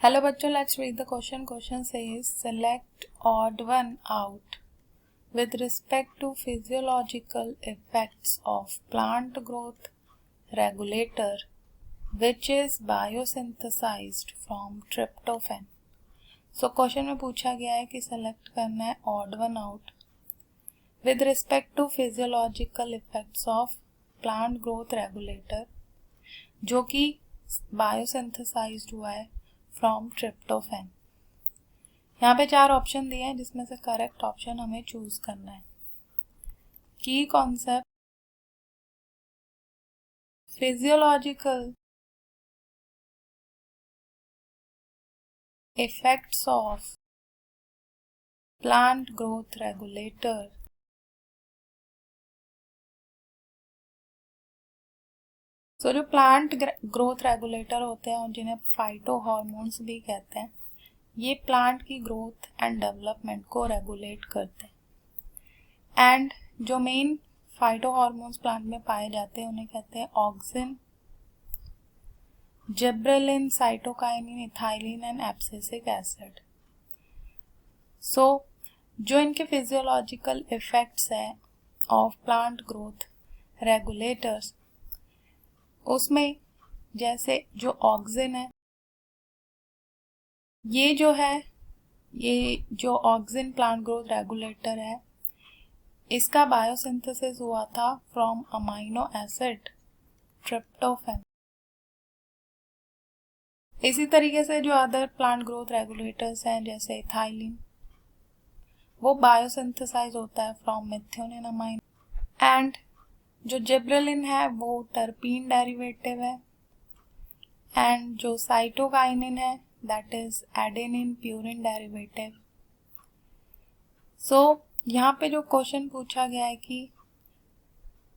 Hello bachcho, let's read the question. Question says select odd one out with respect to physiological effects of plant growth regulator which is biosynthesized from tryptophan. So question में पूछा गया है कि select करना है odd one out with respect to physiological effects of plant growth regulator जो कि biosynthesized हुआ है फ्रॉम ट्रिप्टोफैन। यहाँ पे 4 ऑप्शन दिए हैं जिसमें से करेक्ट ऑप्शन हमें चूज करना है। की concept physiological effects of plant growth regulator तो जो प्लांट ग्रोथ रेगुलेटर होते हैं और जिन्हें फाइटो हार्मोन्स भी कहते हैं, ये प्लांट की ग्रोथ एंड डेवलपमेंट को रेगुलेट करते हैं। एंड जो मेन फाइटो हार्मोन्स प्लांट में पाए जाते हैं उन्हें कहते हैं auxin, gibberellin, cytokinin, ethylene and abscisic acid. So जो इनके फिजियोलॉजिकल इफेक्ट्स हैं ऑफ प्लांट ग्रोथ रेगुलेटर्स, उसमें जैसे जो ऑक्सिन है, ये जो ऑक्सिन प्लांट ग्रोथ रेगुलेटर है, इसका बायोसिंथेसिस हुआ था फ्रॉम अमाइनो एसिड ट्रिप्टोफैन। इसी तरीके से जो अदर प्लांट ग्रोथ रेगुलेटर्स हैं जैसे इथाइलिन, वो बायोसिंथेसाइज होता है फ्रॉम मेथियोनिन अमाइनो। एंड जो जिब्रेलिन है वो टर्पीन डेरिवेटिव है। एंड जो साइटोकाइनिन है that is adenine purine derivative. So यहाँ पे जो क्वेश्चन पूछा गया है कि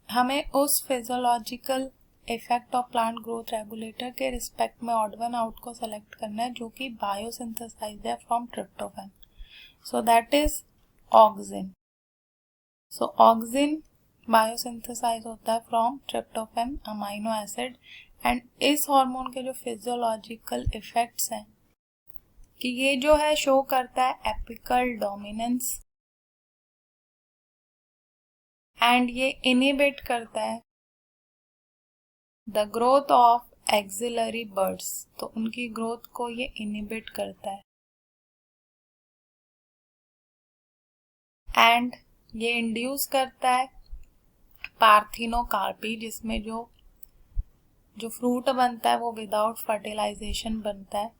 हमें उस physiological effect of plant growth regulator के रिस्पेक्ट में ऑड वन आउट को सेलेक्ट करना है जो कि बायोसिंथेसाइज्ड है from tryptophan. So that is auxin. So auxin biosynthesise होता है from tryptophan amino acid. And इस हार्मोन के जो फिजियोलॉजिकल इफेक्ट्स हैं कि ये जो है शो करता है एपिकल डोमिनेंस एंड ये इनिबिट करता है the growth of axillary birds, तो उनकी ग्रोथ को ये इनिबिट करता है। एंड ये इंड्यूस करता है पार्थिनोकार्पी, जिसमें जो फ्रूट बनता है वो विदाउट फर्टिलाइजेशन बनता है,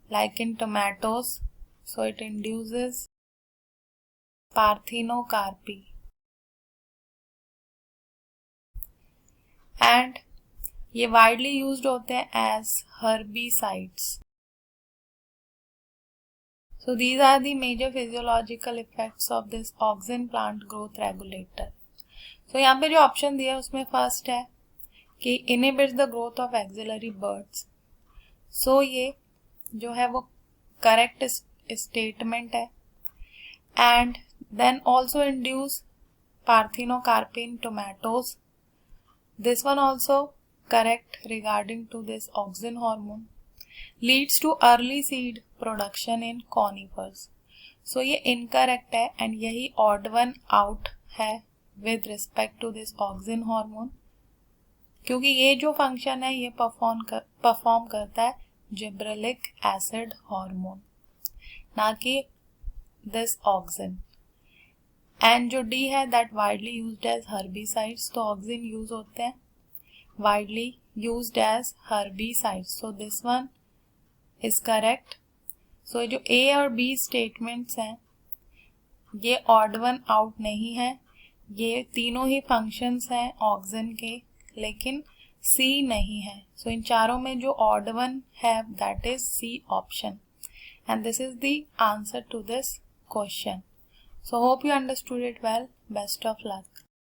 like in tomatoes. So it induces parthenocarpy. And ये वाइडली यूज्ड होते हैं as herbicides. So these are the major physiological effects of this auxin plant growth regulator. So यहाँ पे जो ऑप्शन दिया है उसमें फर्स्ट है कि inhibits the growth of axillary birds. So ये जो है वो correct statement है। And then also induce parthenocarpy in tomatoes. This one also correct regarding to this auxin hormone. Leads to early seed production in conifers. So ये incorrect है and यही odd one out है with respect to this auxin hormone, क्योंकि ये जो function है ये perform करता है जिब्रेलिक एसिड हार्मोन, ना कि दिस ऑक्सिन। एंड जो डी है that widely used as herbicides, तो ऑक्सिन यूज होते हैं widely used as herbicides. So this one is correct. So जो ए और बी स्टेटमेंट्स हैं ये ऑड वन आउट नहीं है, ये तीनों ही फंक्शंस हैं ऑक्सिन के, लेकिन सी नहीं है। सो इन चारों में जो ऑड वन है that is C option. And this is the answer to this question. So hope you understood it well. Best of luck.